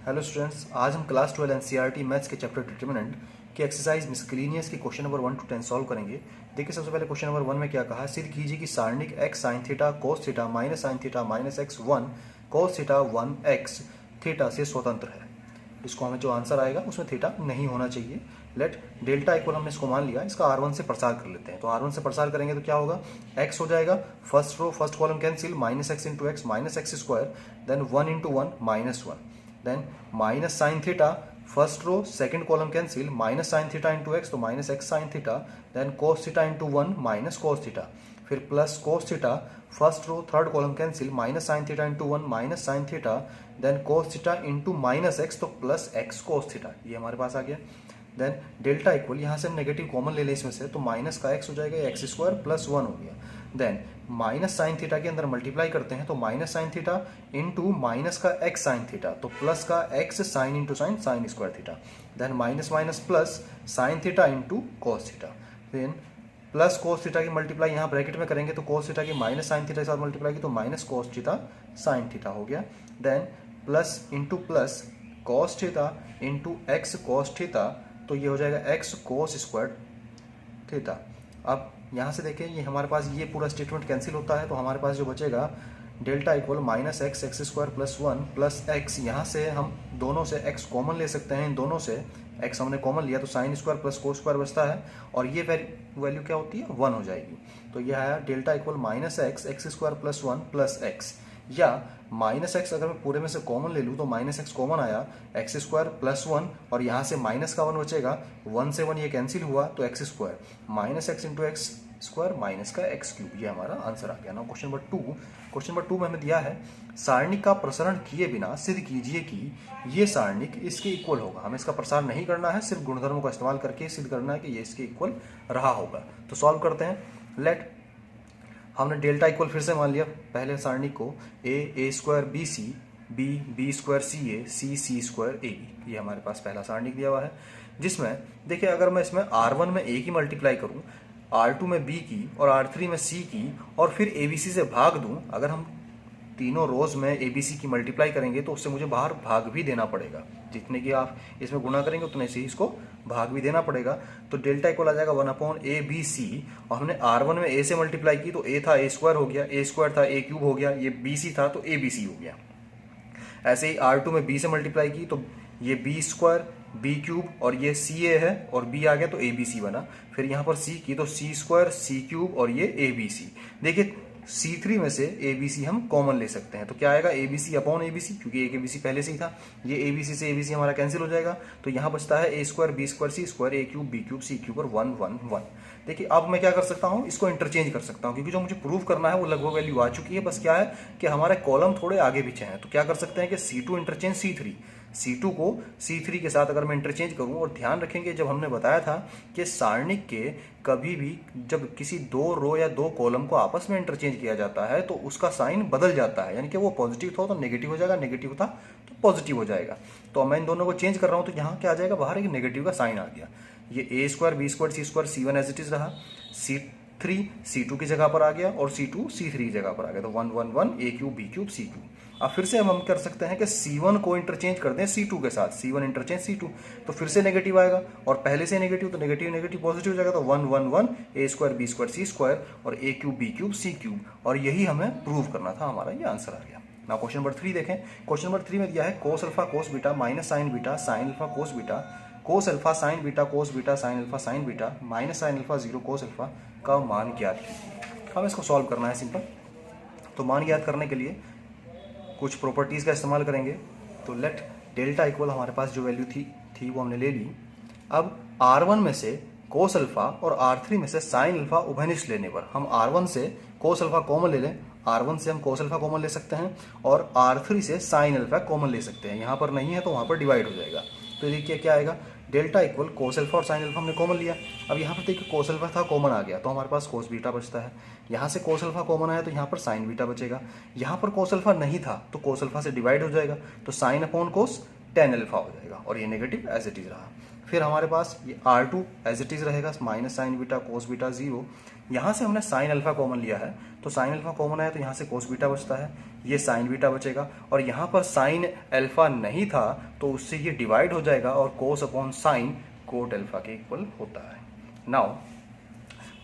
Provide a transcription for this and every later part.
Hello students, आज हम class 12 NCERT maths के चैप्टर डिटर्मिनेंट की एक्सरसाइज मिसक्लेनियस की क्वेश्चन नंबर 1 to 10 सॉल्व करेंगे। देखिए, सबसे पहले क्वेश्चन नंबर 1 में क्या कहा है। सिद्ध कीजिए कि सारणिक x sin theta cos theta minus sin theta minus x1 cos theta 1 x theta से स्वतंत्र है। इसको हमें जो आंसर आएगा उसमें थीटा नहीं होना चाहिए। लेट डेल्टा इक्वल हमने इसको मान लिया, इसका R1 से प्रसार कर लेते हैं। तो R1 से प्रसार करेंगे तो क्या होगा, x हो जाएगा, first row first column cancel, minus x into x minus x square, then 1 into 1 minus 1, then minus sine theta, first row second column cancel, minus sine theta into x तो minus x sine theta, then cos theta into 1 minus cos theta, फिर plus cos theta, first row third column cancel, minus sine theta into 1 minus sine theta, then cos theta into minus x तो plus x cos theta, ये हमारे पास आ गया। Then delta equal, यहाँ से हम negative common ले लें इसमें से, तो माइनस का एक्स हो जाएगा, एक्स स्क्वायर प्लस 1 हो गया। देन माइनस साइन थीटा के अंदर मल्टीप्लाई करते हैं तो minus sine theta into minus का एक्स साइन थीटा तो प्लस का x sine into sine sine square theta, then minus minus plus sine theta into cos theta, then plus cos theta की multiply यहाँ bracket में करेंगे तो cos theta की minus sine theta के साथ मल्टीप्लाई की तो minus cos theta sine theta हो गया। Then plus into plus cos theta into x cos theta तो ये हो जाएगा एक्स कोस स्क्वायर थीटा। अब यहाँ से देखें, ये हमारे पास ये पूरा स्टेटमेंट कैंसिल होता है तो हमारे पास जो बचेगा delta equal minus x x square plus 1 plus x, यहाँ से हम दोनों से एक्स कॉमन ले सकते हैं, इन दोनों से एक्स हमने कॉमन लिया तो sine square plus cos square बचता है और ये वैल्यू क्या होती है, 1 हो जाएगी। तो यह आया delta equal minus x x square plus 1 plus x, या माइनस एक्स अगर मैं पूरे में से कॉमन ले लूँ तो माइनस एक्स कॉमन आया, एक्स स्क्वायर प्लस 1 और यहाँ से माइनस का 1 बचेगा, 1 से 1 ये कैंसिल हुआ तो x square minus x into x square minus का एक्स क्यूब, ये हमारा आंसर आ गया ना। क्वेश्चन नंबर 2 में हमें दिया है सारणिक का प्रसरण किए बिना सिद्ध कीजिए कि ये सारणिक इसके इक्वल होगा। हमें इसका प्रसार नहीं करना है, सिर्फ गुणधर्मों का इस्तेमाल करके सिद्ध करना है कि ये इसके इक्वल रहा होगा। तो सॉल्व करते हैं। लेट, हमने डेल्टा इक्वल फिर से मान लिया पहले सारणिक को, A square B C, B square C A, C square A B, ये हमारे पास पहला सारणिक दिया हुआ है। जिसमें देखिए, अगर मैं इसमें R1 में ए की मल्टीप्लाई करूं, R2 में बी की और R3 में सी की और फिर ABC से भाग दूं, अगर हम तीनों रोज में ABC की मल्टीप्लाई करेंगे तो उससे मुझे बाहर भाग भी देना पड़ेगा। जितने की आप इसमें गुणा करेंगे उतने से इसको भाग भी देना पड़ेगा। तो डेल्टा इक्वल आ जाएगा 1/AB/C और हमने R1 में A से मल्टीप्लाई की तो A था A स्क्वायर हो गया, A स्क्वायर था A क्यूब हो गया, ये BC था तो ABC हो गया। ऐसे ही R2 में B से मल्टीप्लाई की तो ये B स्क्वायर B क्यूब और ये CA है और B आ गया तो ABC बना। फिर यहाँ पर C की तो C स्क्वायर C क्यूब और ये ABC। देखिए C3 में से ABC हम कॉमन ले सकते हैं तो क्या आएगा, ABC अपॉन ABC, क्योंकि एक ABC पहले से ही था, ये ABC से ABC हमारा कैंसिल हो जाएगा तो यहाँ बचता है A square B square C square A cube B cube C cube और 1 1 1। देखिए अब मैं क्या कर सकता हूँ, इसको इंटरचेंज कर सकता हूँ क्योंकि जो मुझे प्रूव करना है वो लगभग वैल्यू आ चुकी है। बस क्या है कि हमारे कॉलम थोड़े आगे पीछे हैं, तो क्या कर सकते हैं कि C2 इंटरचेंज C3, C2 को C3 के साथ अगर मैं इंटरचेंज करूं, और ध्यान रखेंगे जब हमने बताया था कि सारणिक के कभी भी जब किसी दो रो या दो कॉलम को आपस में इंटरचेंज किया जाता है तो उसका साइन बदल जाता है, यानी कि वो पॉजिटिव था तो नेगेटिव हो जाएगा, नेगेटिव था तो पॉजिटिव हो जाएगा। तो मैं इन दोनों को चेंज कर रहा हूं तो यहाँ क्या आ जाएगा, बाहर एक नेगेटिव का साइन आ गया। ये A square B square C square C1 as it is रहा, C3 C2 की जगह पर आ गया और C2 C3 की जगह पर आ गया, तो 1 1 1 A cube B cube C cube. अब फिर से हम कर सकते हैं कि C1 को इंटरचेंज कर दें C2 के साथ, C1 इंटरचेंज C2 तो फिर से नेगेटिव आएगा और पहले से नेगेटिव तो नेगेटिव नेगेटिव पॉजिटिव हो जाएगा, तो 1 1 1 A square B square C square और A cube B cube C cube, और यही हमें प्रूव करना था, हमारा ये आंसर आ गया। ना क्वेश्चन नंबर 3 देखें। क्वेश्चन नंबर 3 में दिया है cos alpha cos beta minus sine beta sine alpha cos beta, कोस alpha sign beta cos beta sine alpha sign beta minus sine alpha 0 cos alpha का मान ज्ञात कीजिए। हमें इसको सॉल्व करना है सिंपल। तो मान ज्ञात करने के लिए कुछ प्रॉपर्टीज का इस्तेमाल करेंगे। तो लेट डेल्टा इक्वल, हमारे पास जो वैल्यू थी वो हमने ले ली। अब R1 में से कोस अल्फा और R3 में से साइन अल्फा उभयनिष्ठ लेने पर हम R1 से कोस अल्फा कॉमन ले लें, R1 से हम कोस अल्फा कॉमन ले सकते हैं और R3 से साइन अल्फा कॉमन ले सकते हैं। यहाँ पर नहीं है तो वहाँ पर डिवाइड हो जाएगा। तो देखिए क्या आएगा, डेल्टा इक्वल कोस अल्फा और साइन अल्फा हमने कॉमन लिया। अब यहाँ पर देखिए कोस अल्फा था, कॉमन आ गया तो हमारे पास कोस बीटा बचता है। यहाँ से कोस अल्फा कॉमन आया तो यहाँ पर साइन बीटा बचेगा। यहाँ पर कोस अल्फा नहीं था तो कोस अल्फा से डिवाइड हो जाएगा तो साइन अपॉन कोस टेन अल्फा हो जाएगा और ये नेगेटिव एज इट इज रहा। फिर हमारे पास ये R2 एज इट इज रहेगा, माइनस साइन बीटा कोस बीटा 0। यहाँ से हमने साइन अल्फा कॉमन लिया है तो साइन अल्फा कॉमन आया तो यहाँ से कोस बीटा बचता है। ये साइन बीटा बचेगा, और यहाँ पर साइन अल्फा नहीं था तो उससे ये डिवाइड हो जाएगा और कोस अपॉन साइन कोट अल्फा के इक्वल होता है। नाउ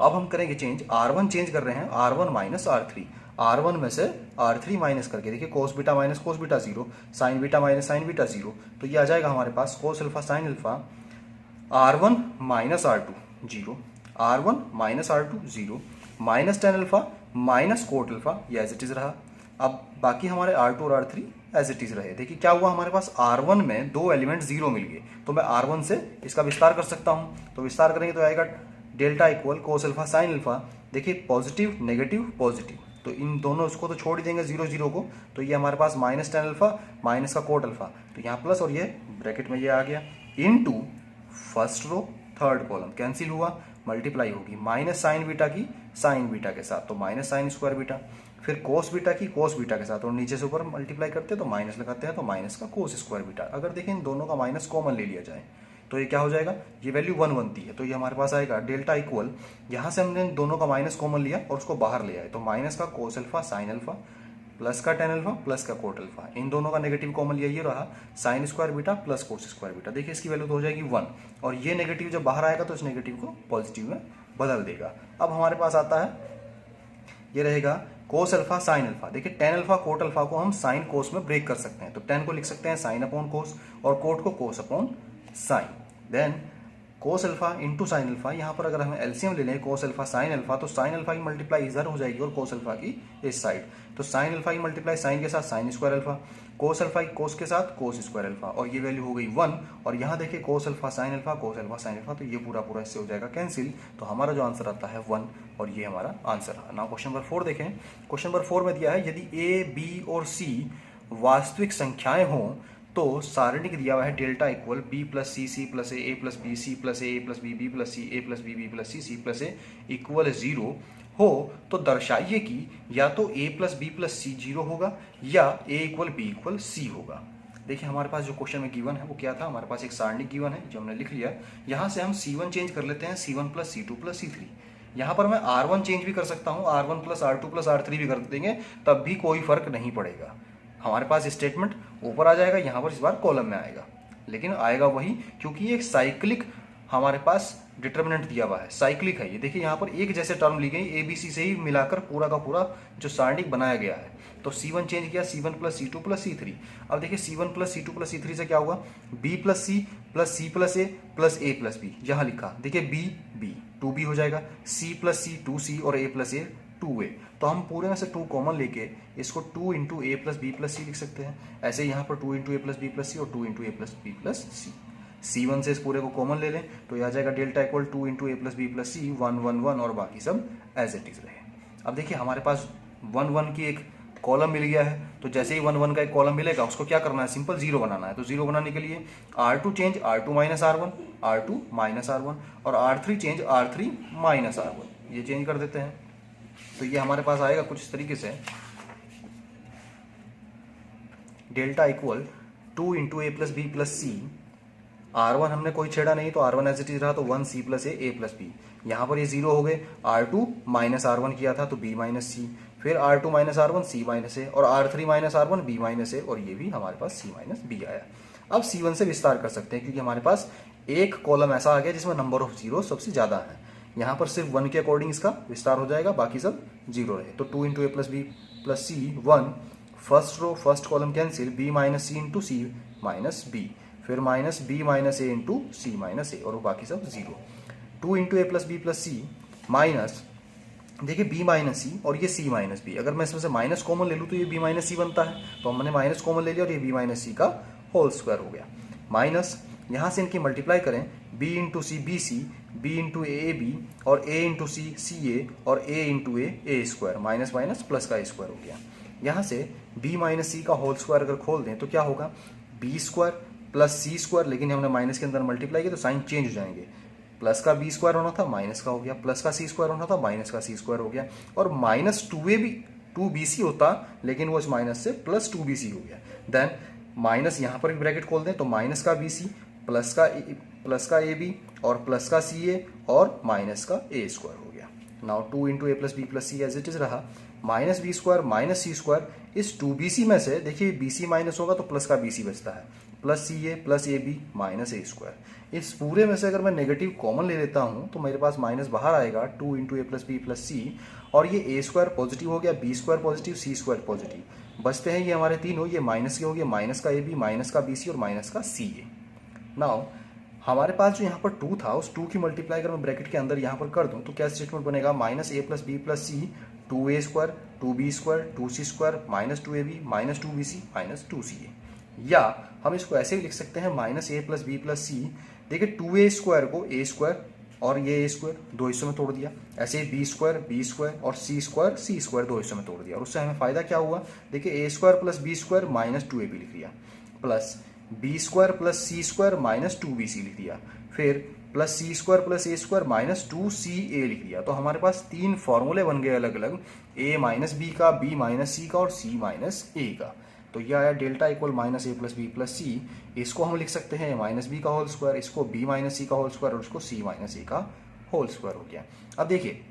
अब हम करेंगे चेंज, R1 चेंज कर रहे हैं R1 माइनस R3, R1 में से R3 माइनस करके देखिए cos beta minus cos beta 0, sine beta minus sine beta 0, तो ये आ जाएगा हमारे पास cos alpha sine alpha R1 minus R2 0, R1 minus R2 0, minus tan alpha minus cot alpha, ये एज इट इज रहा। अब बाकी हमारे R2 और R3 एज इट इज रहे। देखिए क्या हुआ, हमारे पास R1 में दो एलिमेंट 0 मिल गए, तो मैं R1 से इसका विस्तार कर सकता हूं, तो विस्तार करेंगे तो आएगा डेल्टा इक्वल कोस अल्फा साइन अल्फा। देखिए पॉजिटिव नेगेटिव पॉजिटिव, तो इन दोनों इसको तो छोड़ ही देंगे 0 0 को, तो ये हमारे पास माइनस टेन अल्फा माइनस का कोट अल्फा, तो यहाँ प्लस और ये ब्रैकेट में ये आ गया, into first row third column cancel हुआ, मल्टीप्लाई होगी माइनस साइन बीटा की साइन बीटा के साथ, तो माइनस साइन स्क्वायर बीटा, फिर कोस बीटा की कोस बीटा के साथ, और नीचे से ऊपर मल्टीप्लाई करते हैं तो माइनस लगाते हैं, तो माइनस का कोस स्क्वायर बीटा। अगर देखें इन दोनों का माइनस कॉमन ले लिया जाए तो ये क्या हो जाएगा, ये वैल्यू 1 बनती है, तो ये हमारे पास आएगा डेल्टा इक्वल, यहाँ से हमने दोनों का माइनस कॉमन लिया और उसको बाहर ले आए, तो माइनस का कोस अल्फा साइन अल्फा प्लस का टेन अल्फा प्लस का कोट अल्फा, इन दोनों का नेगेटिव कॉमन लिया, ये रहा sine square beta plus cos square beta. देखिए इसकी वैल्यू तो हो जाएगी 1, और ये नेगेटिव जब बाहर आएगा तो इस नेगेटिव को पॉजिटिव में बदल देगा। अब हमारे पास आता है, ये रहेगा कोस अल्फा साइन अल्फा। देखिए टेन अल्फा कोट अल्फा को हम साइन कोस में ब्रेक कर सकते हैं, तो टेन को लिख सकते हैं साइन अपॉन कोस और कोट को cos upon sine, then cos alpha into sine alpha. यहाँ पर अगर हमें एलसीएम ले लें कोस अल्फा साइन अल्फा, तो साइन अल्फा की मल्टीप्लाई इधर हो जाएगी और कोस अल्फा की इस साइड, तो साइन अल्फा की मल्टीप्लाई साइन के साथ sine square alpha, cos alpha की कोस के साथ कोस स्क्वायर अल्फा, और ये वैल्यू हो गई 1, और यहाँ देखिए कोस alpha sine alpha cos alpha sine alpha, तो ये पूरा पूरा इससे हो जाएगा कैंसिल, तो हमारा जो आंसर आता है 1, और ये हमारा आंसर है। नाउ क्वेश्चन नंबर 4 देखें। क्वेश्चन नंबर 4 में दिया है यदि ए बी और सी वास्तविक संख्याएं हों तो सारणिक दिया हुआ है delta equal B plus C plus A plus B C plus A plus B plus C A plus B plus C plus A equal 0 हो, तो दर्शाइए कि या तो A plus B plus C 0 होगा या A equal B equal C होगा। देखिए हमारे पास जो क्वेश्चन में गिवन है वो क्या था, हमारे पास एक सारणिक गिवन है जो हमने लिख लिया, यहाँ से हम C1 चेंज कर लेते हैं C1 plus C2 plus C3, यहाँ पर मैं R1 चेंज भी कर सकता हूँ, R1 plus R2 plus R3 भी कर देंगे, तब भी कोई फर्क नहीं पड़ेगा। हमारे पास स्टेटमेंट ऊपर आ जाएगा, यहाँ पर इस बार कॉलम में आएगा, लेकिन आएगा वही, क्योंकि एक साइक्लिक हमारे पास डिटर्मिनेंट दिया हुआ है, साइक्लिक है ये। देखिए यहाँ पर एक जैसे टर्म ली गई, ए बी सी से ही मिलाकर पूरा का पूरा जो सारणिक बनाया गया है, तो C1 चेंज किया C1 plus C2 plus C3। अब देखिए C1 plus C2 plus C3 से क्या हुआ, B plus C plus C plus A plus A plus B, यहाँ लिखा देखिए B 2B हो जाएगा, C प्लस C 2C और A प्लस A 2A, तो हम पूरे में से 2 कॉमन लेके इसको 2 इंटू ए प्लस बी प्लस सी लिख सकते हैं। ऐसे यहाँ पर 2 इंटू ए प्लस बी प्लस सी और 2 इंटू ए प्लस बी प्लस सी, C1 से इस पूरे को कॉमन ले लें तो यह आ जाएगा डेल्टा इक्वल 2 इंटू ए प्लस बी प्लस सी 1 1 1, और बाकी सब एज इट इज रहे। अब देखिए हमारे पास 1 1 की एक कॉलम मिल गया है, तो जैसे ही 1 1 का एक कॉलम मिलेगा उसको क्या करना है, सिंपल 0 बनाना है। तो 0 बनाने के लिए R2 change R2 minus R1, R2 minus R1, और R3 change R3 minus R1, ये चेंज कर देते हैं। तो ये हमारे पास आएगा कुछ इस तरीके से, डेल्टा इक्वल 2 इंटू ए प्लस बी प्लस सी, R1 हमने कोई छेड़ा नहीं तो R1 एज इट इज रहा, तो 1 C प्लस ए प्लस बी, यहाँ पर ये 0 हो गए, R2 माइनस R1 किया था तो B माइनस सी, फिर R2 minus R1 C minus A, और R3 minus R1 B minus A, और ये भी हमारे पास C माइनस बी आया। अब C1 से विस्तार कर सकते हैं, क्योंकि हमारे पास एक कॉलम ऐसा आ गया जिसमें नंबर ऑफ जीरो सबसे ज्यादा है, यहाँ पर सिर्फ 1 के अकॉर्डिंग इसका विस्तार हो जाएगा, बाकी सब 0 रहे, तो 2 इंटू ए plus B plus C 1, first row first column cancel, B minus C into C minus B, फिर minus B minus A into C minus A, और बाकी सब 0। 2 इंटू ए plus B plus C minus, देखिए B minus C और ये सी minus B, अगर मैं इसमें से माइनस कॉमन ले लूँ तो ये बी माइनस सी बनता है, तो हमने माइनस कॉमन ले लिया और ये बी माइनस सी का होल स्क्वायर हो गया, माइनस यहाँ से इनकी मल्टीप्लाई करें, b into c b C, b into a b, और a into c c a, और a into A square, minus minus plus का स्क्वायर हो गया। यहाँ से बी माइनस सी का होल स्क्वायर अगर खोल दें तो क्या होगा, बी स्क्वायर प्लस सी स्क्वायर, लेकिन हमने माइनस के अंदर मल्टीप्लाई किया तो साइन चेंज हो जाएंगे, प्लस का बी स्क्वायर होना था माइनस का हो गया, प्लस का सी स्क्वायर होना था माइनस का सी स्क्वायर हो गया, और माइनस 2a भी 2bc होता, लेकिन वो इस माइनस से प्लस 2bc हो गया। देन माइनस यहाँ पर भी ब्रैकेट खोल दें तो माइनस का bc प्लस का ab और प्लस का ca और माइनस का a स्क्वायर हो गया। Now 2 into A plus B plus c as it is रहा। Minus b square minus c square, इस 2bc में से देखिए bc माइनस होगा तो प्लस का bc बचता है, plus C A plus A b minus a square. इस पूरे में से अगर मैं नेगेटिव कॉमन ले लेता हूं तो मेरे पास माइनस बाहर आएगा 2 इंटू ए प्लस बी प्लस सी, और ये ए स्क्वायर पॉजिटिव हो गया, बी स्क्वायर पॉजिटिव, सी स्क्वायर पॉजिटिव, बचते हैं ये हमारे तीनों, ये माइनस के हो गए, माइनस का ए बी माइनस का बी सी और माइनस का सी ए। नाउ हमारे पास जो यहाँ पर 2 था उस 2 की मल्टीप्लाई अगर मैं ब्रैकेट के अंदर यहाँ पर कर दूँ तो क्या स्टेटमेंट बनेगा, माइनस ए प्लस बी प्लस सी 2a square 2b square 2c square minus 2ab minus 2bc minus 2ca। या हम इसको ऐसे भी लिख सकते हैं माइनस ए प्लस बी प्लस सी, देखिए 2a स्क्वायर को a स्क्वायर और ये a स्क्वायर दो हिस्सों में तोड़ दिया, ऐसे ही b स्क्वायर और c स्क्वायर दो हिस्सों में तोड़ दिया, और उससे हमें फायदा क्या हुआ, देखिए a square plus b square minus 2ab लिख दिया, प्लस बी स्क्वायर प्लस सी स्क्वायर माइनस 2bc लिख दिया, फिर plus C square plus a square minus 2ca लिख दिया। तो हमारे पास 3 फॉर्मूले बन गए अलग अलग, a माइनस बी का, b माइनस सी का और c माइनस ए का। तो यह आया डेल्टा इक्वल माइनस ए प्लस बी प्लस सी। इसको हम लिख सकते हैं माइनस बी का होल स्क्वायर, इसको b माइनस सी का होल स्क्वायर और इसको c माइनस ए का होल स्क्वायर हो गया। अब देखिए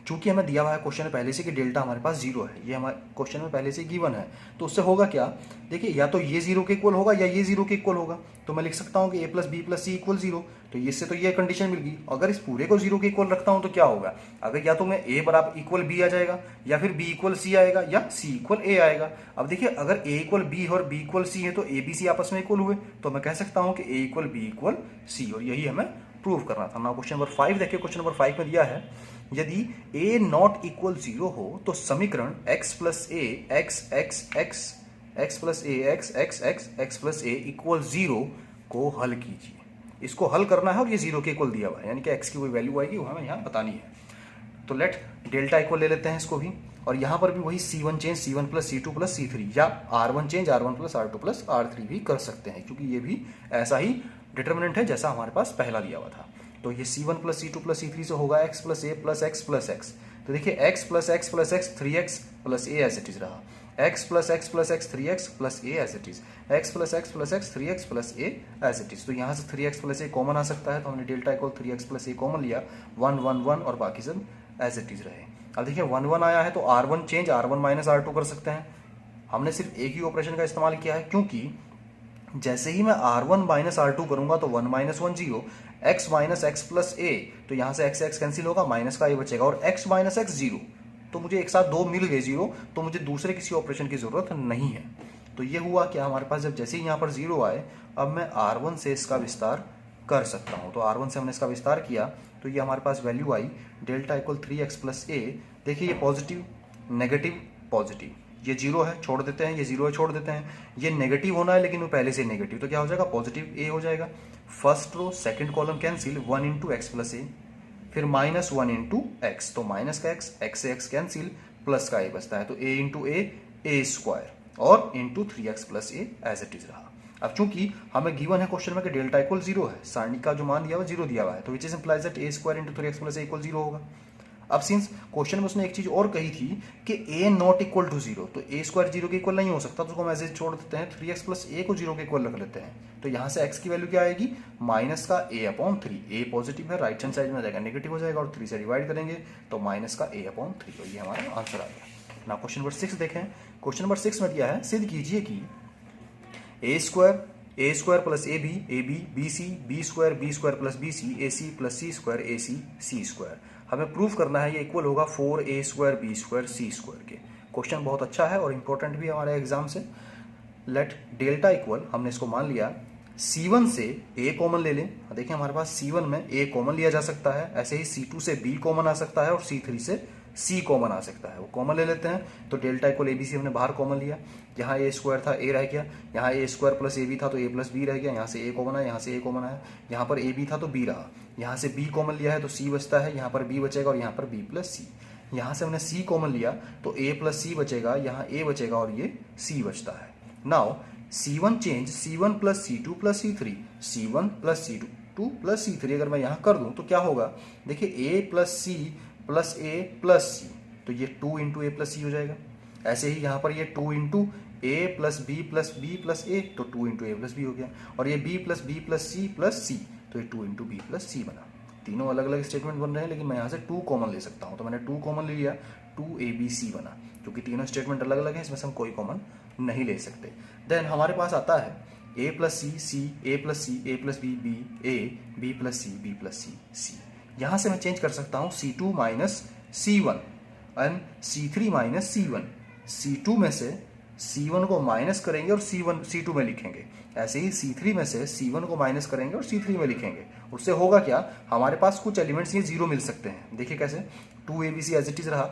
चूंकि हमें दिया हुआ है क्वेश्चन में पहले से कि डेल्टा हमारे पास जीरो है, ये हमारे क्वेश्चन में पहले से गिवन है, तो उससे होगा क्या, देखिए या तो ये जीरो के इक्वल होगा या ये जीरो के इक्वल होगा। तो मैं लिख सकता हूँ कि ए प्लस बी प्लस सी इक्वल जीरो, तो इससे तो ये कंडीशन मिल गई। अगर इस पूरे को जीरो के इक्वल रखता हूँ तो क्या होगा, अगर या तो मैं ए बराबर इक्वल बी आ जाएगा, या फिर बी इक्वल सी आएगा, या सी इक्वल ए आएगा। अब देखिए अगर ए इक्वल बी और बी इक्वल सी है तो ए बी सी आपस में इक्वल हुए, तो मैं कह सकता हूँ कि ए इक्वल बी इक्वल सी, और यही हमें प्रूव करना था। नाउ क्वेश्चन नंबर 5 देखिए, क्वेश्चन नंबर 5 में दिया है यदि a नॉट इक्वल 0 हो तो समीकरण x plus A x x x x plus A x x x x plus A equal 0 को हल कीजिए। इसको हल करना है और ये 0 के इक्वल दिया हुआ है, यानी कि x की कोई वैल्यू आएगी वो हमें यहाँ बतानी है। तो लेट डेल्टा इक्वल ले लेते हैं इसको भी, और यहाँ पर भी वही c1 change c1 plus c2 plus c3, या r1 change r1 plus r2 plus r3 भी कर सकते हैं, क्योंकि ये भी ऐसा ही डिटर्मिनेंट है जैसा हमारे पास पहला दिया हुआ था। तो ये c1 plus c2 plus c3 से होगा x प्लस ए प्लस एक्स प्लस एक्स। तो देखिए x plus x plus x 3x plus A as it is रहा, x plus x plus x 3x plus A as it is, x plus x plus x 3x plus A as it is. तो यहाँ से 3x plus ए common आ सकता है, तो हमने delta equal 3x plus ए common लिया, 1 1 1 और बाकी सब एज इट इज रहे। अब देखिए 1 1 आया है तो r1 change r1 minus r2 कर सकते हैं। हमने सिर्फ एक ही ऑपरेशन का इस्तेमाल किया है, क्योंकि जैसे ही मैं r1 माइनस r2 करूंगा तो 1 minus 1 0, x minus x plus A, तो यहां से x कैंसिल होगा, माइनस का ए बचेगा, और x माइनस एक्स 0, तो मुझे एक साथ दो मिल गए 0, तो मुझे दूसरे किसी ऑपरेशन की जरूरत नहीं है। तो ये हुआ क्या, हमारे पास जब जैसे ही यहाँ पर 0 आए, अब मैं r1 से इसका विस्तार कर सकता हूँ। तो r1 से हमने इसका विस्तार किया तो ये हमारे पास वैल्यू आई डेल्टा इक्वल 3x प्लस ए। देखिए ये पॉजिटिव नेगेटिव पॉजिटिव, ये 0 है छोड़ देते हैं, ये 0 है छोड़ देते हैं, ये नेगेटिव होना है लेकिन वो पहले से नेगेटिव, तो क्या हो जाएगा पॉजिटिव ए हो जाएगा। First row second column cancel, 1 into x plus A, फिर माइनस 1 इंटू एक्स, तो माइनस का एक्स से एक्स कैंसिल, प्लस का ए बचता है, तो ए इंटू ए स्क्वायर और into 3x plus A as it is रहा। अब चूंकि हमें गिवन है क्वेश्चन में कि डेल्टा इक्वल 0 है, सारणी का जो मान दिया हुआ 0 दिया हुआ है, तो which is implies that A square into 3x plus A equal 0 होगा। अब सिंस क्वेश्चन में उसने एक चीज और कही थी कि a नॉट इक्वल टू 0, तो a स्क्वायर 0 के इक्वल नहीं हो सकता, तो उसको हम ऐसे छोड़ देते हैं, 3x प्लस ए को 0 के इक्वल रख लेते हैं। तो यहाँ से x की वैल्यू क्या आएगी, माइनस का a अपॉन 3, a पॉजिटिव है, राइट हैंड साइड में जाएगा नेगेटिव हो जाएगा, और 3 से डिवाइड करेंगे तो माइनस का a अपॉन 3, तो ये हमारा आंसर आ गया। ना क्वेश्चन नंबर 6 देखें, क्वेश्चन नंबर 6 में दिया है सिद्ध कीजिए कि A square plus A B B square plus B C plus C square. हमें प्रूफ करना है ये इक्वल होगा 4a square B square C square के। क्वेश्चन बहुत अच्छा है और इंपॉर्टेंट भी हमारे एग्जाम से। लेट डेल्टा इक्वल, हमने इसको मान लिया c1 से a कॉमन ले लें, देखिए हमारे पास c1 में a कॉमन लिया जा सकता है, ऐसे ही c2 से b कॉमन आ सकता है और c3 से c कॉमन आ सकता है, वो कॉमन ले लेते हैं। तो delta equal a b c हमने बाहर कॉमन लिया, यहाँ ए स्क्वायर था a रह गया, यहाँ ए स्क्वायर प्लस ए बी था तो a प्लस बी रह गया, यहाँ से a कॉमन आया, यहाँ से a कॉमन आया, यहाँ पर ए बी था तो b रहा, यहाँ से b कॉमन लिया है तो c बचता है, यहाँ पर b बचेगा और यहाँ पर b प्लस c, यहाँ से हमने c कॉमन लिया तो a प्लस c बचेगा, यहाँ a बचेगा और ये c बचता है। Now c1 change c1 plus c2 plus c3, c1 plus c2 plus c3 अगर मैं यहाँ कर दूँ तो क्या होगा, देखिए a plus c plus a plus c, तो ये 2 इंटू ए प्लस सी हो जाएगा। ऐसे ही यहाँ पर ये 2 into A plus B plus A, तो 2 इंटू ए प्लस बी हो गया, और ये b प्लस सी प्लस c, तो ये 2 इंटू बी प्लस सी बना। तीनों अलग अलग स्टेटमेंट बन रहे हैं, लेकिन मैं यहाँ से 2 कॉमन ले सकता हूँ, तो मैंने 2 कॉमन ले लिया, 2ABC बना, क्योंकि तीनों स्टेटमेंट अलग अलग हैं, इसमें से हम कोई कॉमन नहीं ले सकते। देन हमारे पास आता है A plus C, C, A plus C, A plus B, B, A, B plus C, B plus C, C. यहाँ से मैं चेंज कर सकता हूँ C2 minus C1 and C3 minus C1। C2 में से C1 को माइनस करेंगे और C2 में लिखेंगे, ऐसे ही C3 में से C1 को माइनस करेंगे और C3 में लिखेंगे। उससे होगा क्या, हमारे पास कुछ एलिमेंट्स ये 0 मिल सकते हैं। देखिए कैसे, 2ABC एज इट इज रहा।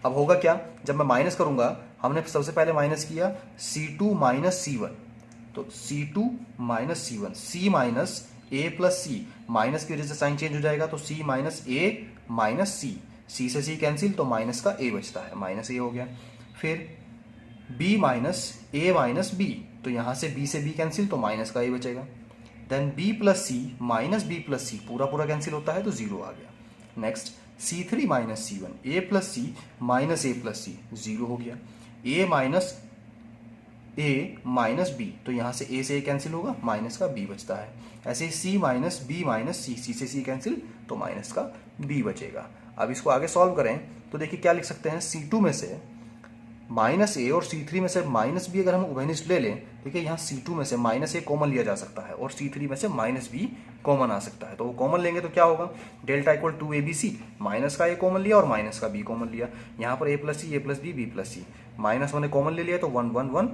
अब होगा क्या, जब मैं माइनस करूंगा, हमने सबसे पहले माइनस किया C2 माइनस C1, तो C2 minus C1, C minus A plus C, minus की वजह से साइन चेंज हो जाएगा, तो C minus A minus C, C से C कैंसिल, तो माइनस का A बचता है, माइनस A हो गया। फिर B minus A minus B, तो यहां से B से B कैंसिल, तो माइनस का A बचेगा। Then B plus C minus B plus C, पूरा पूरा कैंसिल होता है, तो 0 आ गया। Next C3 minus C1, A plus C minus A plus C, 0 हो गया। A minus A minus B, तो यहाँ से A से A कैंसिल होगा, माइनस का B बचता है। ऐसे ही C minus B minus C, C से C कैंसिल, तो माइनस का B बचेगा। अब इसको आगे सॉल्व करें तो देखिए क्या लिख सकते हैं, C2 में से माइनस A और C3 में से माइनस B अगर हम उभयनिष्ठ ले लें, देखिए यहाँ C2 में से माइनस A कॉमन लिया जा सकता है और C3 में से माइनस B कॉमन आ सकता है, तो वो कॉमन लेंगे तो क्या होगा, डेल्टा इक्वल 2ABC, माइनस का A कॉमन लिया और माइनस का B कॉमन लिया। यहाँ पर A plus C, A plus B, B plus C, minus 1 common ले लिया, तो 1 1 1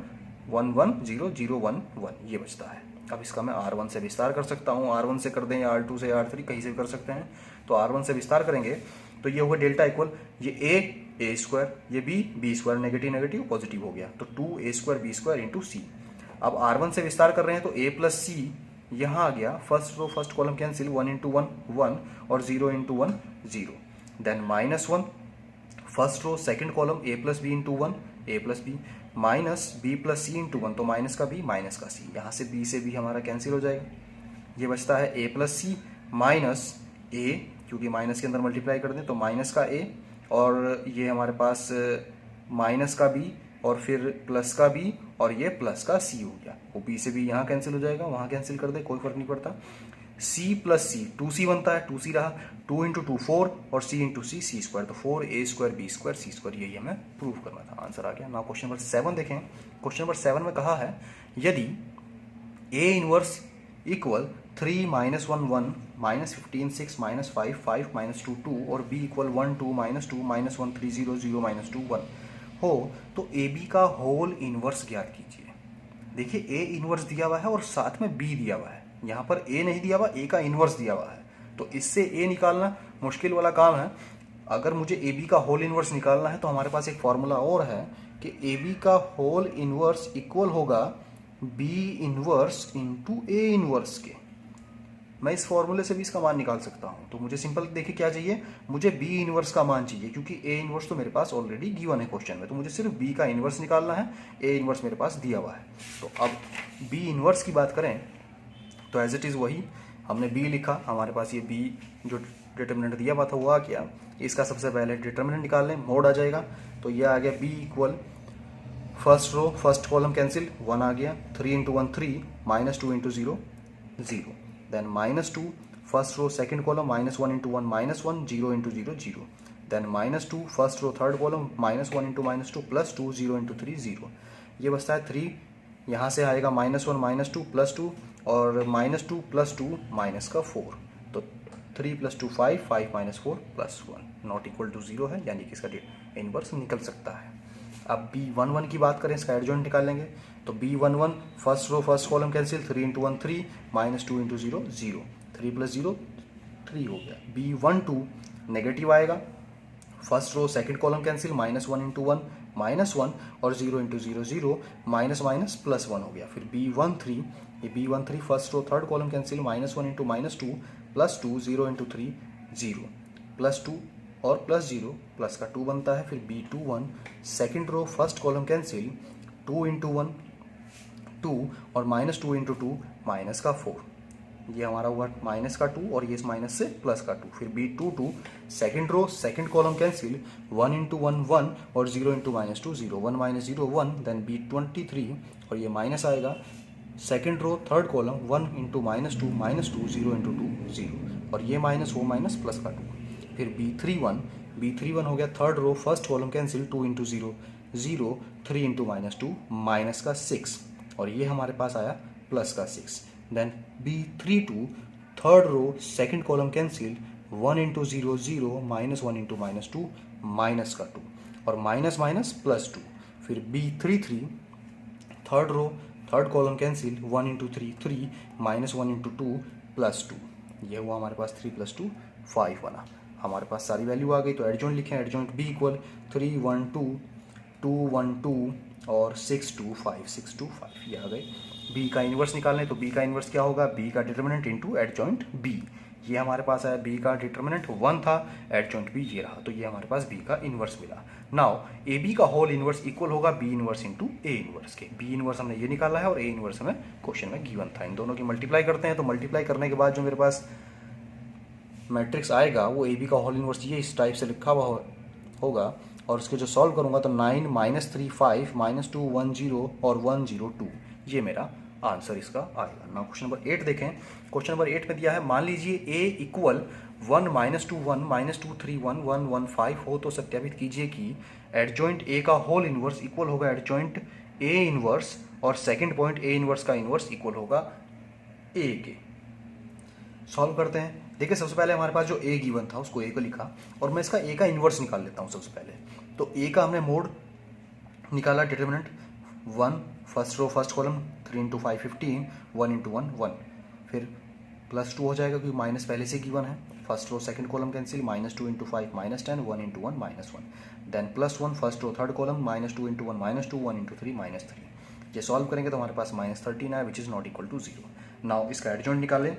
1 1 0 0 1 1 ये बचता है। अब इसका मैं R1 से विस्तार कर सकता हूँ, R1 से कर दें या R2 से R3, कहीं से भी कर सकते हैं। तो R1 से विस्तार करेंगे तो ये होगा डेल्टा इक्वल, ये A स्क्वायर, ये B square, negative negative positive हो गया, तो 2A square B square into C। अब R1 से विस्तार कर रहे हैं तो A प्लस C यहाँ आ गया, first row first column cancel, 1 into 1 1 और 0 into 1 0। Then minus 1 first row second column, A plus B into 1 A plus B, minus B plus C into 1, तो माइनस का B माइनस का C, यहाँ से B से B हमारा cancel हो जाएगा। ये बचता है A plus C minus A, क्योंकि माइनस के अंदर मल्टीप्लाई कर दें तो माइनस का A, और ये हमारे पास माइनस का B और फिर प्लस का B और ये प्लस का C हो गया। वो B से B यहाँ कैंसिल हो जाएगा, वहाँ कैंसिल कर दे, कोई फर्क नहीं पड़ता। C प्लस C 2C बनता है, 2C रहा, 2 इंटू 2 4 और C into C C square, तो 4A square B square C square, यही हमें प्रूव करना था। आंसर आ गया। नाउ क्वेश्चन नंबर 7 देखें। क्वेश्चन नंबर 7 में कहा है यदि A inverse equal 3 minus 1 1 minus 15 6 minus 5 5 minus 2 2 और B equal 1 2 minus 2 minus 1 3 0 0 minus 2 1 हो, तो AB का होल इनवर्स ज्ञात कीजिए। देखिए A इनवर्स दिया हुआ है और साथ में B दिया हुआ है, यहाँ पर A नहीं दिया हुआ, A का इनवर्स दिया हुआ है, तो इससे A निकालना मुश्किल वाला काम है। अगर मुझे AB का होल इनवर्स निकालना है तो हमारे पास एक फॉर्मूला और है कि AB का होल इनवर्स इक्वल होगा B inverse into A inverse के। मैं इस फॉर्मूले से भी इसका मान निकाल सकता हूं। तो मुझे सिंपल देखिए क्या चाहिए, मुझे B इनवर्स का मान चाहिए, क्योंकि A इनवर्स तो मेरे पास ऑलरेडी गिवन है क्वेश्चन में, तो मुझे सिर्फ B का इनवर्स निकालना है, A इनवर्स मेरे पास दिया हुआ है। तो अब B इनवर्स की बात करें तो एज इट इज़ वही हमने B लिखा, हमारे पास ये B जो डिटर्मिनेंट दिया हुआ था वो आ गया। इसका सबसे पहले डिटर्मिनेंट निकाल लें, मोड आ जाएगा, तो ये आ गया B equal first row first column cancel, 1 आ गया, 3 into 1 3 minus 2 into 0 0, then minus 2 first row second column, minus 1 into 1 minus 1 0 into 0 0, then minus 2 first row third column, minus 1 into minus 2 plus 2 0 into 3 0। ये बचता है 3, यहाँ से आएगा minus 1 minus 2 plus 2 और minus 2 plus 2 minus का 4, तो 3 plus 2 5 5 minus 4 plus 1 not equal to 0 है, यानी कि इसका इनवर्स निकल सकता है। अब B11 की बात करें, इसका एडजॉइंट निकाल लेंगे, तो B11 first row first column cancel, 3 into 1 3 minus 2 into 0 0, 3 plus 0 3 हो गया। B12 नेगेटिव आएगा, first row second column cancel, minus 1 into 1 minus 1 और 0 इंटू 0 0, माइनस माइनस प्लस 1 हो गया। फिर B13, ये B13 first row third column cancel, minus 1 into minus 2 plus 2 0 into 3 0, plus 2 और plus 0 plus का 2 बनता है। फिर B21 second row first column cancel, 2 into 1 2 और माइनस 2 इंटू 2 माइनस का 4, ये हमारा हुआ माइनस का 2 और ये इस माइनस से प्लस का 2। फिर B22 second row second column cancel, 1 into 1 1 और 0 into minus 2 0, 1 minus 0 1, then B23 और ये माइनस आएगा, second row third column, 1 into minus 2 0 into 2 0, और ये माइनस वो माइनस प्लस का 2। फिर B31 हो गया third row first column cancel 2 into 0 0 3 into -2 minus का 6 और ये हमारे पास आया प्लस का 6। Then B32 third row second column cancel 1 into 0 0 minus 1 into -2 minus का 2 और माइनस माइनस प्लस 2। फिर B33 third row third column cancel 1 into 3 3 minus 1 into 2 plus 2। ये हुआ हमारे पास 3 + 2 5 बना। हमारे पास सारी वैल्यू आ गई तो एडजॉइंट लिखें। एडजॉइंट B इक्वल 3 1 2 2 1 2 और 6 2 5 6 2 5 ये आ गई। B का इन्वर्स निकालना है तो B का इन्वर्स क्या होगा, B का डिटर्मिनेंट इंटू एडजॉइंट B। ये हमारे पास आया B का डिटर्मिनेंट 1 था, एडजॉइंट B ये रहा, तो ये हमारे पास B का इन्वर्स मिला। नाउ AB का होल इन्वर्स इक्वल होगा B inverse into A inverse के। B इन्वर्स हमने ये निकाला है और A इन्वर्स हमें क्वेश्चन में गिवन था। इन दोनों की मल्टीप्लाई करते हैं तो मल्टीप्लाई करने के बाद जो मेरे पास मैट्रिक्स आएगा वो AB का होल इन्वर्स ये इस टाइप से लिखा हुआ होगा और उसके जो सॉल्व करूंगा तो 9 -3 5 -2 1 0 और 1 0 2 ये मेरा आंसर इसका आएगा। नाउ क्वेश्चन नंबर 8 देखें। क्वेश्चन नंबर 8 में दिया है मान लीजिए A इक्वल 1 -2 1 -2 3 1 1 1 5 हो तो सत्यापित कीजिए कि एडजॉइंट A का होल इन्वर्स इक्वल होगा एडजॉइंट A इन्वर्स और सेकंड पॉइंट A इन्वर्स का इन्वर्स इक्वल होगा A के। सॉल्व करते हैं। देखिए सबसे पहले हमारे पास जो A गिवन था उसको A को लिखा और मैं इसका A का इन्वर्स निकाल लेता हूँ सबसे पहले। तो A का हमने मोड निकाला determinant 1 first row first column 3 into 5 15 1 into 1 1 फिर +2 हो जाएगा क्योंकि माइनस पहले से गिवन है। First row second column cancel -2 into 5 -10 1 into 1 -1 then +1 first row third column -2 into 1 -2 1 into 3 -3। ये सॉल्व करेंगे तो हमारे पास -13 आया which is not equal to 0। Now इसका एडजॉइंट निकालें।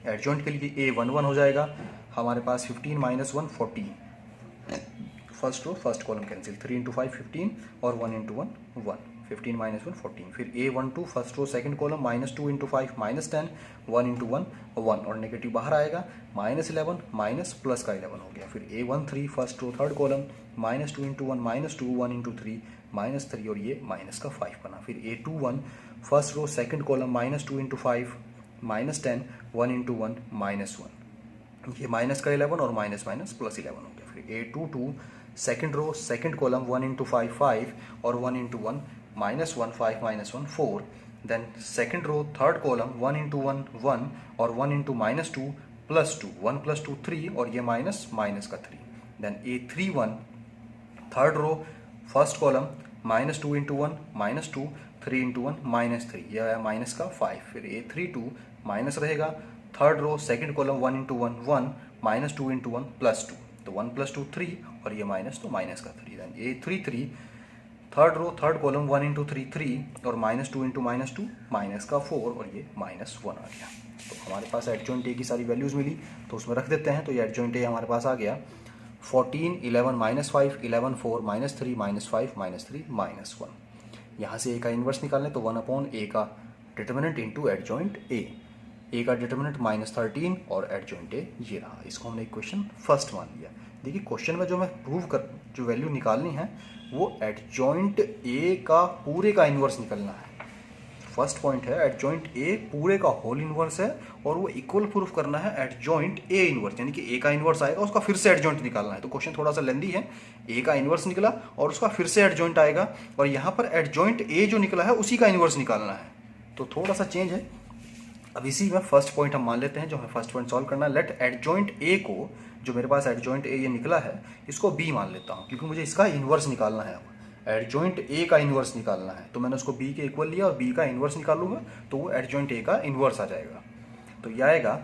एडजॉइंट के लिए A 1 1 हो जाएगा हमारे पास 15 - 1 14 first row first column cancel 3 into 5 15 और 1 इंटू 1 1 15 - 1 14 फिर A 1 2 first row second column -2 into 5 -10 1 into 1 1 और नेगेटिव बाहर आएगा -11 माइनस प्लस का 11 हो गया। फिर A 1 3 first row third column -2 into 1 -2 1 into 3 -3 और ये माइनस का 5 बना। फिर A 2 1 first row second column -2 into 5 -10 1 into 1 -1 ये माइनस का 11 और माइनस माइनस प्लस 11 हो गया। फिर A 2 2 second row second column 1 into 5 5 और 1 into 1 -1 5 -1 4 then second row third column 1 into 1 1 और 1 इंटू -2 +2 1 + 2 3 और ये माइनस का 3 then A 3 1 third row first column -2 into 1 -2 3 into 1 -3 यह है माइनस का 5। फिर A 3 2 माइनस रहेगा third row second column 1 into 1 1 -2 into 1 +2 तो 1 + 2 3 और ये माइनस तो माइनस का 3 then A 3 3 third row third column 1 into 3 3 और -2 इंटू -2 माइनस का 4 और ये -1 आ गया। तो हमारे पास एडजॉइंट A की सारी वैल्यूज़ मिली तो उसमें रख देते हैं। तो ये एडजॉइंट A हमारे पास आ गया 14 11 -5 11 4 -3 -5 -3 -1। यहाँ से A का इन्वर्स निकालें तो 1/A का डिटर्मिनेंट इंटू एडजॉइंट A का डिटर्मिनेंट -13 और एडजॉइंट A ये रहा। इसको हमने इक्वेशन फर्स्ट मान लिया। देखिए क्वेश्चन में जो मैं जो वैल्यू निकालनी है वो एडजॉइंट A का पूरे का इन्वर्स निकलना है। फर्स्ट पॉइंट है एडजॉइंट A पूरे का होल इन्वर्स है और वो इक्वल प्रूफ करना है एडजॉइंट A इन्वर्स, यानी कि A का इन्वर्स आएगा उसका फिर से एडजॉइंट निकालना है। तो क्वेश्चन थोड़ा सा लेंदी है। A का इन्वर्स निकला और उसका फिर से एडजॉइंट आएगा और यहाँ पर एडजॉइंट A जो निकला है उसी का इन्वर्स निकालना है। तो थोड़ा सा चेंज है। अब इसी में फर्स्ट पॉइंट हम मान लेते हैं जो हमें फर्स्ट पॉइंट सॉल्व करना है। लेट एडजॉइंट A को, जो मेरे पास एडजॉइंट A ये निकला है, इसको B मान लेता हूँ क्योंकि मुझे इसका इन्वर्स निकालना है। एडजॉइंट A का इन्वर्स निकालना है तो मैंने उसको B के इक्वल लिया और B का इन्वर्स निकालूंगा तो वो एडजॉइंट A का इन्वर्स आ जाएगा। तो ये आएगा।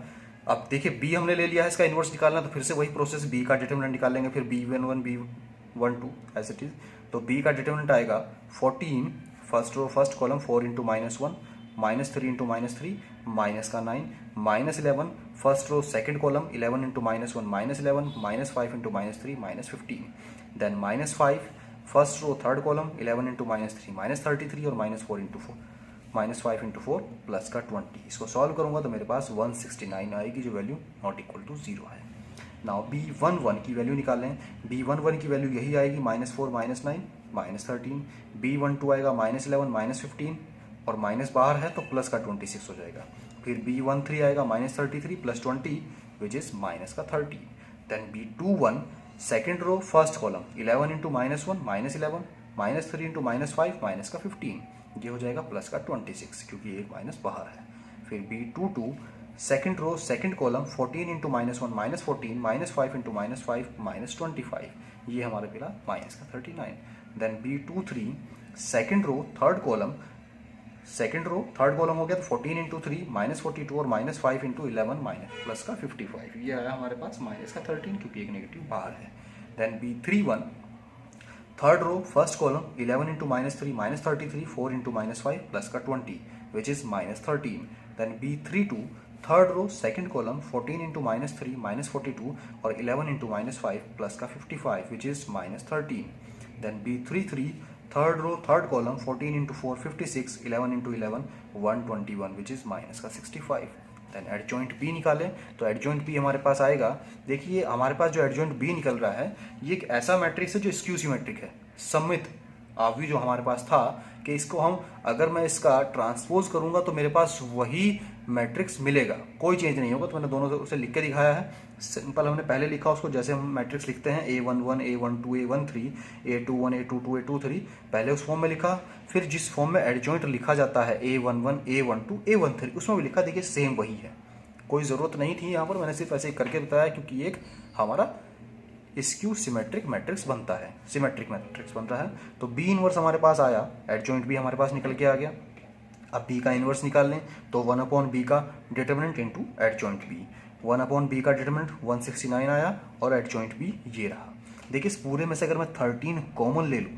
अब देखिए B हमने ले लिया है, इसका इन्वर्स निकालना तो फिर से वही प्रोसेस, B का डिटर्मिनेंट निकालेंगे फिर B11 B12 as it is. तो B का डिटर्मिनेंट आएगा 14 first row first column 4 into -1 -3 into -3 minus का 9 -11 first row second column 11 into -1 -11 -5 into -3 -15 then -5 first row third column 11 into -3 -33 और -4 इंटू 4 -5 इंटू 4 प्लस का 20। इसको सॉल्व करूंगा तो मेरे पास 169 आएगी जो वैल्यू नॉट इक्वल टू 0 है। नाउ B11 की वैल्यू निकालें। B11 की वैल्यू यही आएगी -4 -9 -13। B12 आएगा -11 -15 और माइनस बाहर है तो प्लस का 26 हो जाएगा। फिर B13 आएगा -33 + 20 विच इज माइनस का 13. Then B21 second row first column 11 into -1 -11 -3 into -5 minus का 15, ये हो जाएगा प्लस का 26 क्योंकि एक माइनस बाहर है. फिर B22 second row second column 14 into -1 -14 -5 into -5 -25, ये हमारे मिला माइनस का 39. Then B23 second row third column हो गया तो 14 इंटू 3 -42 और -5 इंटू 11 माइनस प्लस का 55, ये आया हमारे पास माइनस का 13 क्योंकि एक नेगेटिव बाहर है. Then B31 third row first column 11 into -3 -33 4 into -5 plus का 20 which is -13. Then B32 third row second column 14 into -3 -42 और 11 इंटू -5 प्लस का 55 which is -13. Then B33 third row third column 14 into 4 56 11 into 11 121 which is minus का 65. Then adjoint B निकालें तो adjoint B हमारे पास आएगा. देखिए हमारे पास जो एडजॉइंट बी निकल रहा है ये एक ऐसा मैट्रिक्स है जो स्क्यू सिमेट्रिक है. सममित आव्यूह जो हमारे पास था कि इसको हम अगर मैं इसका ट्रांसपोज करूंगा तो मेरे पास वही मैट्रिक्स मिलेगा, कोई चेंज नहीं होगा. तो मैंने दोनों से लिख के दिखाया है. सिंपल हमने पहले लिखा उसको जैसे हम मैट्रिक्स लिखते हैं A11 A12 A13 A21 A22 A23, पहले उस फॉर्म में लिखा. फिर जिस फॉर्म में एडजॉइंट लिखा जाता है A11 A12 A13 उसमें भी लिखा. देखिए सेम वही है, कोई ज़रूरत नहीं थी यहाँ पर, मैंने सिर्फ ऐसे करके बताया क्योंकि एक हमारा स्क्यू सिमेट्रिक मैट्रिक्स बनता है, सिमेट्रिक मैट्रिक्स बनता है. तो बी इनवर्स हमारे पास आया, एडजॉइंट भी हमारे पास निकल के आ गया. अब बी का इनवर्स निकाल लें तो 1/b का determinant into adjoint B. 1/b का डिटर्मिनेंट 169 आया और एडजॉइंट बी ये रहा. देखिए इस पूरे में से अगर मैं 13 कॉमन ले लूँ,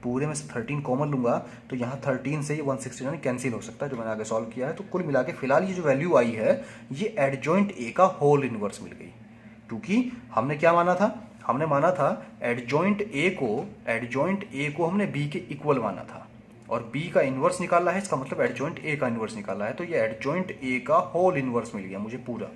पूरे में से 13 कॉमन लूंगा तो यहाँ 13 से ये 169 कैंसिल हो सकता है जो मैंने आगे सॉल्व किया है. तो कुल मिला के फिलहाल ये जो वैल्यू आई है ये एडजॉइंट ए का होल इनवर्स मिल गई. क्योंकि हमने क्या माना था, हमने माना था एडजॉइंट ए को हमने बी के इक्वल माना था और बी का इनवर्स निकाला है, इसका मतलब एडजॉइंट ए का इनवर्स निकाला है. तो ये एडजॉइंट ए का होल इनवर्स मिल गया मुझे पूरा,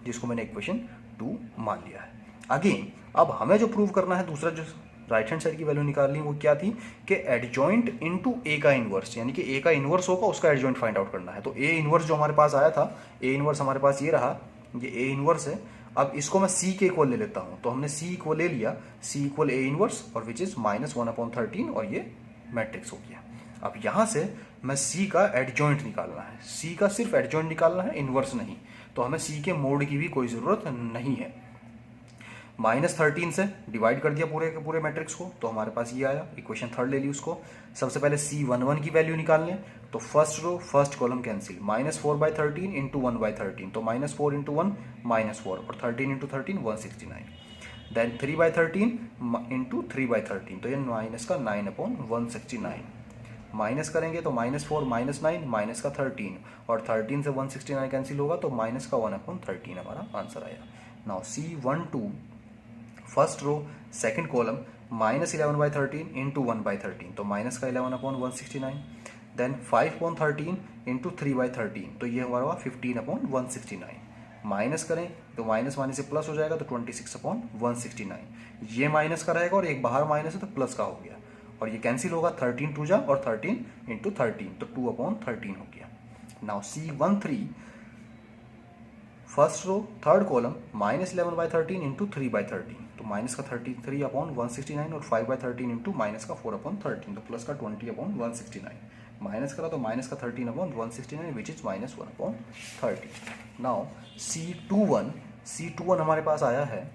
जिसको मैंने इक्वेशन 2 मान लिया है. अगेन अब हमें जो प्रूव करना है, दूसरा जो राइट हैंड साइड की वैल्यू निकालनी वो क्या थी कि एडजॉइंट इनटू ए का इनवर्स, यानी कि ए का इनवर्स होगा उसका एडजॉइंट फाइंड आउट करना है. तो ए इनवर्स जो हमारे पास आया था, ए इनवर्स हमारे पास ये रहा, ये ए इनवर्स है. अब इसको मैं सी के इक्वल ले लेता हूं, तो हमने सी इक्वल ले लिया, सी इक्वल ए इनवर्स और विच इज -1/13 और ये मैट्रिक्स हो गया. अब यहां से मैं सी का एडजॉइंट निकालना है, सी का सिर्फ एडजॉइंट निकालना है, इनवर्स नहीं. तो हमें सी के मोड की भी कोई जरूरत नहीं है. -13 से डिवाइड कर दिया पूरे के पूरे मैट्रिक्स को, तो हमारे पास ये आया. इक्वेशन थर्ड ले ली उसको. सबसे पहले C11 की वैल्यू निकाल लें तो first row first column cancel, -4/13 into 1/13 तो -4 इंटू 1 -4 और 13 इंटू 13 169. देन 3/13 इंटू 3/13 तो ये माइनस का 9/169. माइनस करेंगे तो -4 -9 माइनस का 13 और 13 से 169 कैंसिल होगा तो माइनस का 1/13 हमारा आंसर आया. Now C12 first row second column -11/13 into 1/13 तो माइनस का 11/169. देन 5/13 इंटू 3/13 तो ये हमारा 15/169. माइनस करें तो माइनस माइनस से प्लस हो जाएगा तो 26/169. ये माइनस का रहेगा और एक बाहर माइनस है तो प्लस का हो गया और ये कैंसिल होगा. 13 2 जा और 13 इंटू 13 तो 2/13 हो गया. Now C13 first row third column -11/13 into 3/13 तो माइनस का 33/169 और 5/13 इंटू माइनस का 4/13 तो प्लस का 20/169. माइनस करा तो माइनस का 13/169 विच इज -1/30. नाउ C21 हमारे पास आया है,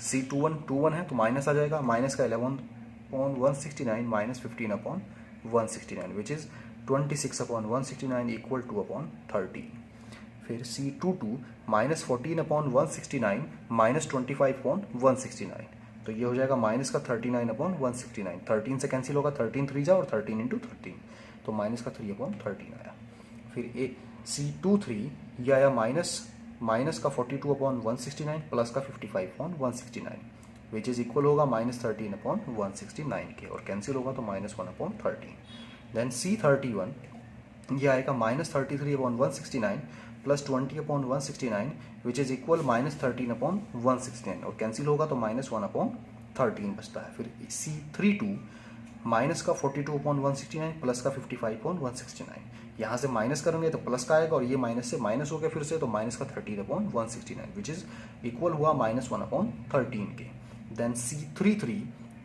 C21 है तो माइनस आ जाएगा. माइनस का 11/169 minus 15/169 which is 26/169 equal to 30. फिर C22 -14/169 माइनस 25/169 तो ये हो जाएगा माइनस का 39/169. 13 से कैंसिल होगा, 13 3 जा और 13 इंटू 13 तो माइनस का 3/13 आया. फिर C23 ये आया माइनस का 42/169 प्लस का 55/169 विच इज इक्वल होगा -13/169 के और कैंसिल होगा तो -1/13. देन C31 ये आएगा -33/169 प्लस 20/169 विच इज इक्वल -13/169 और कैंसिल होगा तो -1/13 बचता है. फिर C32 माइनस का 42/169 प्लस का 55/169 यहाँ से माइनस करेंगे तो प्लस का आएगा, और ये माइनस से माइनस हो गया फिर से, तो माइनस का 13/169 विच इज इक्वल हुआ -1/13 के। देन C33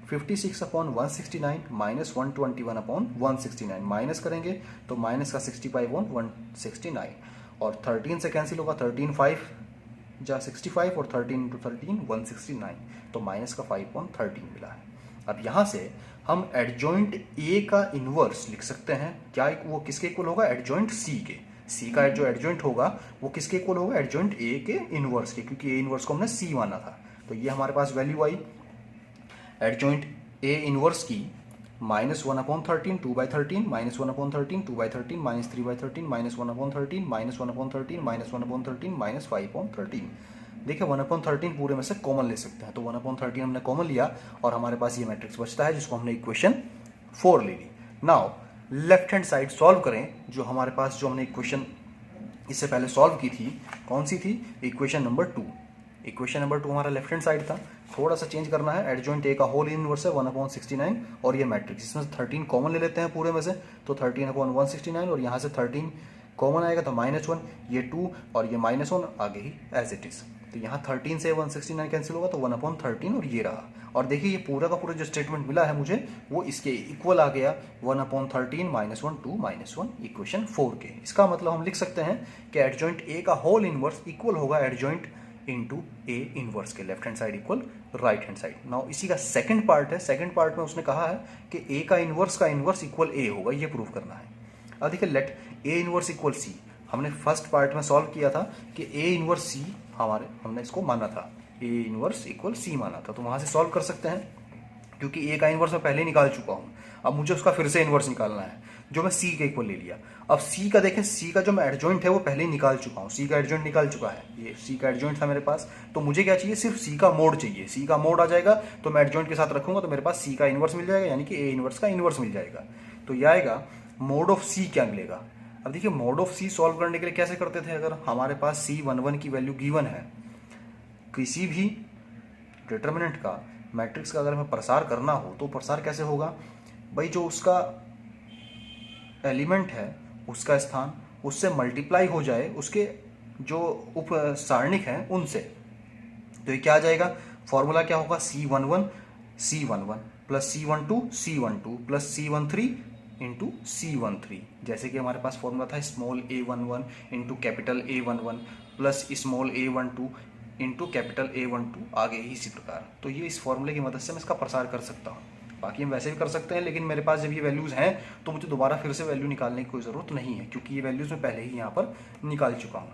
56/169 -121/169 माइनस करेंगे तो माइनस का 65/169, और 13 से कैंसिल होगा, 13 5 जा 65 और 13 × 13 169, तो माइनस का 5/13 मिला है। अब यहाँ से हम एडजॉइंट ए का इन्वर्स लिख सकते हैं। क्या वो किसके इक्वल होगा? एडजॉइंट सी के। सी का जो एडजॉइंट होगा वो किसके इक्वल होगा? एडजॉइंट ए के इन्वर्स के, क्योंकि ए इन्वर्स को हमने सी माना था। तो ये हमारे पास वैल्यू आई एडजॉइंट ए इन्वर्स की -1/13 2/13 -1/13 2/13 -3/13 -1/13 -1/13 -1/13 -5/13। देखिए 1/13 पूरे में से कॉमन ले सकते हैं, तो 1/13 हमने कॉमन लिया और हमारे पास ये मैट्रिक्स बचता है जिसको हमने इक्वेशन 4 ले ली। Now left hand side solve करें। जो हमारे पास जो हमने इक्वेशन इससे पहले सॉल्व की थी, कौन सी थी? Equation number 2। इक्वेशन नंबर 2 हमारा लेफ्ट हैंड साइड था, थोड़ा सा चेंज करना है। एडजॉइंट ए का होल इनवर्स है 1/69 और ये मैट्रिक्स, इसमें 13 कॉमन ले लेते हैं पूरे में से, तो 13/169 और यहाँ से 13 कॉमन आएगा तो -1, ये 2 और ये -1 आगे ही एज इट इज। तो यहाँ 13 से 169 कैंसिल होगा तो 1/13 और ये रहा। और देखिए ये पूरा का पूरा जो स्टेटमेंट मिला है मुझे वो इसके इक्वल आ गया 1/13 -1 2 -1 इक्वेशन 4 के। इसका मतलब हम लिख सकते हैं कि एडजॉइंट ए का होल इनवर्स इक्वल होगा एडजॉइंट इंटू ए इनवर्स के, left hand side equal right hand side. Now इसी का सेकंड पार्ट है। सेकंड पार्ट में उसने कहा है कि ए का इनवर्स इक्वल ए होगा, ये प्रूव करना है। अब देखिए let A inverse equal C, हमने फर्स्ट पार्ट में सॉल्व किया था कि ए इनवर्स सी हमने इसको माना था, ए इनवर्स इक्वल सी माना था, तो वहां से सॉल्व कर सकते हैं क्योंकि ए का इनवर्स मैं पहले निकाल चुका हूं। अब मुझे उसका फिर से इनवर्स निकालना है जो मैं सी के इक्वल ले लिया। अब सी का देखें, सी का जो मैं एडजॉइंट है वो पहले ही निकाल चुका हूँ, सी का एडजॉइंट निकाल चुका है, ये सी का एडजॉइंट था मेरे पास। तो मुझे क्या चाहिए? सिर्फ सी का मोड चाहिए। सी का मोड आ जाएगा तो मैं एडजॉइंट के साथ रखूंगा तो मेरे पास सी का इनवर्स मिल जाएगा, यानी कि ए इनवर्स का इनवर्स मिल जाएगा। तो यह आएगा मोड ऑफ सी क्या मिलेगा। अब देखिए मोड ऑफ सी सॉल्व करने के लिए कैसे करते थे, अगर हमारे पास C11 की वैल्यू गिवन है, किसी भी डिटर्मिनेंट का मैट्रिक्स का अगर हमें प्रसार करना हो तो प्रसार कैसे होगा भाई? जो उसका एलिमेंट है उसका स्थान उससे मल्टीप्लाई हो जाए उसके जो उप सारणिक हैं उनसे, तो ये क्या आ जाएगा? फॉर्मूला क्या होगा? C11 plus C12 C12 plus C13 into C13। जैसे कि हमारे पास फॉर्मूला था small a11 into capital A11 plus small a12 into capital A12, आगे ही इसी प्रकार। तो ये इस फॉर्मूले की मदद से मैं इसका प्रसार कर सकता हूँ। बाकी हम वैसे भी कर सकते हैं, लेकिन मेरे पास जब ये वैल्यूज़ हैं तो मुझे दोबारा फिर से वैल्यू निकालने की कोई ज़रूरत नहीं है, क्योंकि ये वैल्यूज़ मैं पहले ही यहाँ पर निकाल चुका हूँ।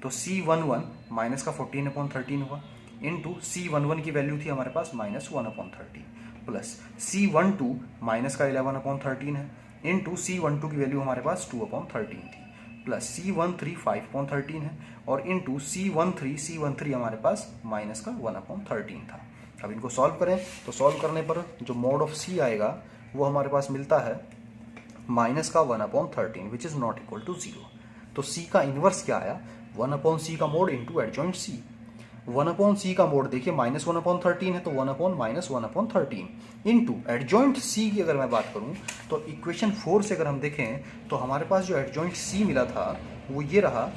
तो C11 माइनस का 14/13 हुआ इंटू C11 की वैल्यू थी हमारे पास -1/13 प्लस C12 माइनस का 11/13 है इंटू C12 की वैल्यू हमारे पास 2/13 थी प्लस C13 5/13 है और इंटू C13 हमारे पास माइनस का 1/13 था। अब इनको सॉल्व करें तो सॉल्व करने पर जो मोड ऑफ C आएगा वो हमारे पास मिलता है माइनस का 1/13 which is not equal to 0। तो C का इन्वर्स क्या आया? 1/C का mode into adjoint C। 1/C का मोड देखिए -1/13 है तो 1/-1/13 इंटू एडजॉइंट C की अगर मैं बात करूं तो इक्वेशन 4 से अगर हम देखें तो हमारे पास जो एडजॉइंट C मिला था वो ये रहा।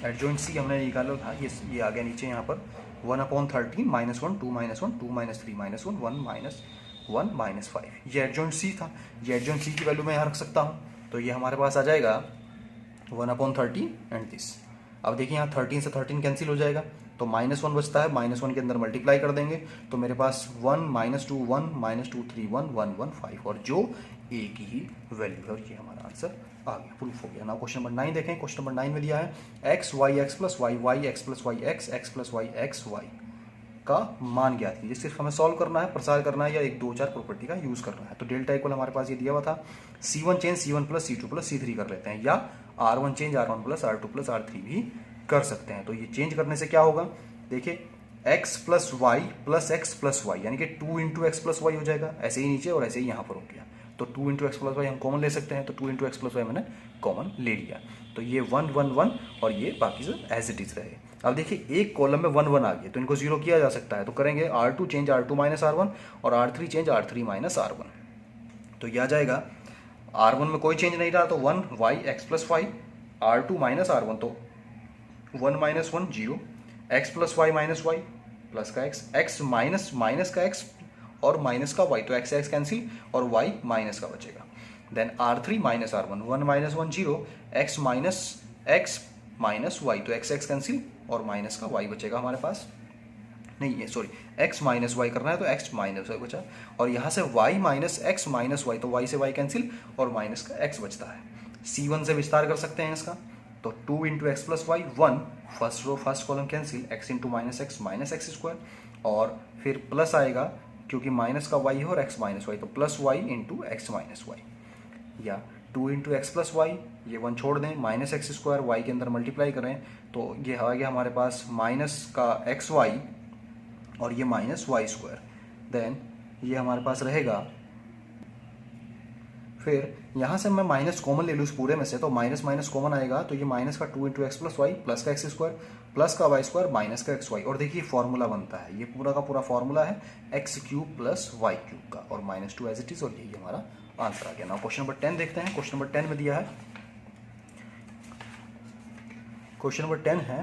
एडजॉइंट C हमने निकाला था, ये आ गया नीचे यहाँ पर 1/13 -1 2 -1 2 -3 -1 1 -5, ये एडजॉइंट C था। ये एडजॉइंट C की वैल्यू मैं यहाँ रख सकता हूँ, तो ये हमारे पास आ जाएगा 1/13 एंड दिस। अब देखिए यहाँ 13 से 13 कैंसिल हो जाएगा तो -1 बचता है, -1 के अंदर मल्टीप्लाई कर देंगे तो मेरे पास 1 -2 1 -2 3 1 1 1 5 और जो ए की ही वैल्यू है, और ये हमारा आंसर आ गया, प्रूफ हो गया। ना क्वेश्चन नंबर 9 देखें। क्वेश्चन नंबर 9 में दिया है x y x plus y y x plus y x x plus y x y का मान ज्ञात कीजिए। सिर्फ हमें सॉल्व करना है, प्रसार करना है या 1 2 4 प्रॉपर्टी का यूज करना है। तो डेल्टा इक्वल हमारे पास ये दिया हुआ था C1 change C1 plus C2 plus C3 कर लेते हैं, या R1 change R1 plus R2 plus R3 भी कर सकते हैं। तो ये चेंज करने से क्या होगा? देखिए x plus y plus x plus y, यानी कि 2 इंटू एक्स प्लस वाई हो जाएगा, ऐसे ही नीचे और ऐसे ही यहाँ पर हो गया। तो 2 इंटू एक्स प्लस वाई हम कॉमन ले सकते हैं, तो 2 इंटू एक्स प्लस वाई मैंने कॉमन ले लिया। तो ये 1 1 1 और ये बाकी सब एज इट इज रहे। अब देखिए एक कॉलम में 1 1 आ गया तो इनको 0 किया जा सकता है, तो करेंगे R2 change R2 minus R1 और R3 change R3 minus R1। तो ये आ जाएगा R1 में कोई चेंज नहीं रहा तो 1 y x plus y, R2 minus R1 तो 1 minus 1 0, x plus y minus y plus का x माइनस माइनस का x और माइनस का y, तो x कैंसिल और y माइनस का बचेगा। देन R3 minus R1, 1 minus 1 0, x minus y, तो x कैंसिल और माइनस का y बचेगा हमारे पास। नहीं है सॉरी, x माइनस वाई करना है तो x माइनस वाई बचा, और यहाँ से y minus x minus y, तो y से y कैंसिल और माइनस का x बचता है। C1 से विस्तार कर सकते हैं इसका, तो 2 into x plus y 1, first row first column cancel, x into minus x square, और फिर प्लस आएगा क्योंकि माइनस का y है और x माइनस वाई, तो plus y into x minus y, या 2 इंटू एक्स प्लस वाई, ये 1 छोड़ दें, माइनस एक्स स्क्वायर वाई के अंदर मल्टीप्लाई करें तो ये आ गया हमारे पास माइनस का एक्स वाई और ये माइनस वाई स्क्वायर। देन ये हमारे पास रहेगा, फिर यहाँ से मैं माइनस कॉमन ले लूँ इस पूरे में से, तो माइनस माइनस कॉमन आएगा, तो ये माइनस का 2 into x plus y plus का एक्स स्क्वायर प्लस का वाई स्क्वायर माइनस का एक्स वाई, और देखिए फॉर्मूला बनता है, ये पूरा का पूरा फॉर्मूला है x cube plus y cube का, और माइनस 2 एज इट इज, और यही हमारा आंसर आ गया। ना क्वेश्चन नंबर 10 देखते हैं। क्वेश्चन नंबर 10 में दिया है, क्वेश्चन नंबर 10 है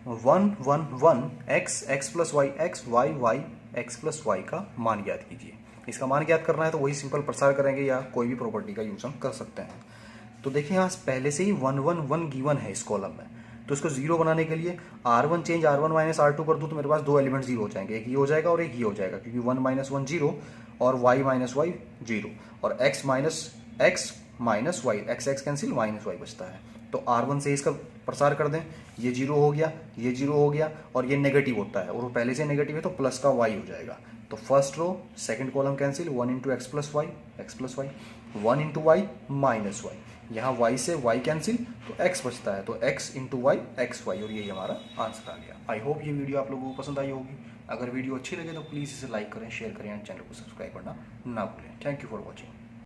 1 1 1 x plus y x y y x plus y का मान ज्ञात कीजिए। इसका मान ज्ञात करना है तो वही सिंपल प्रसार करेंगे या कोई भी प्रॉपर्टी का यूज हम कर सकते हैं। तो देखिए यहाँ पहले से ही 1 1 1 गिवन है इस कॉलम में, तो इसको जीरो बनाने के लिए R1 change R1 minus R2 कर दूँ तो मेरे पास 2 एलिमेंट जीरो हो जाएंगे, एक ये हो जाएगा और एक ये हो जाएगा, क्योंकि 1 माइनस 1 जीरो और y माइनस वाई जीरो, और x minus y, x cancel minus y बचता है। तो R1 से इसका प्रसार कर दें, ये जीरो हो गया, ये जीरो हो गया, और ये नेगेटिव होता है और वो पहले से नेगेटिव है तो प्लस का y हो जाएगा। तो first row second column cancel, 1 into x plus y 1 into y minus y, यहाँ y से y कैंसिल तो x बचता है, तो x into y x y, और यही हमारा आंसर आ गया। आई होप ये वीडियो आप लोगों को पसंद आई होगी। अगर वीडियो अच्छी लगे तो प्लीज़ इसे लाइक करें, शेयर करें एंड चैनल को सब्सक्राइब करना ना भूलें। Thank you for watching.